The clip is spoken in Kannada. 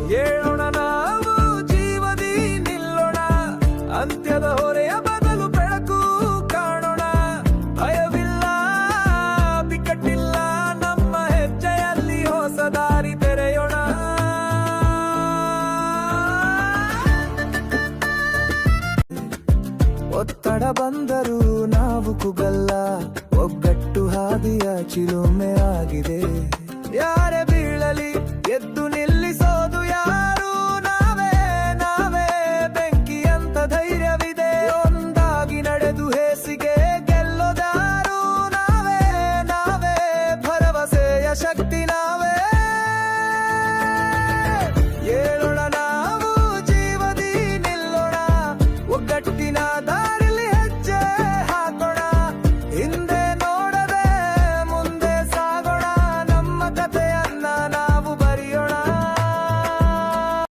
ಏಳೋಣ ನಾವು ಜೀವದಿ ನಿಲ್ಲೋಣ, ಅಂತ್ಯದ ಹೊರೆಯ ಬದಲು ಬೆಳಕು ಕಾಣೋಣ. ಭಯವಿಲ್ಲ, ಬಿಕ್ಕಟ್ಟಿಲ್ಲ, ನಮ್ಮ ಹೆಜ್ಜೆಯಲ್ಲಿ ಹೊಸ ದಾರಿ ತೆರೆಯೋಣ. ಒತ್ತಡ ಬಂದರೂ ನಾವು ಕುಗಲ್ಲ, ಒಗ್ಗಟ್ಟು ಹಾದಿಯ ಚಿಲುಮೆ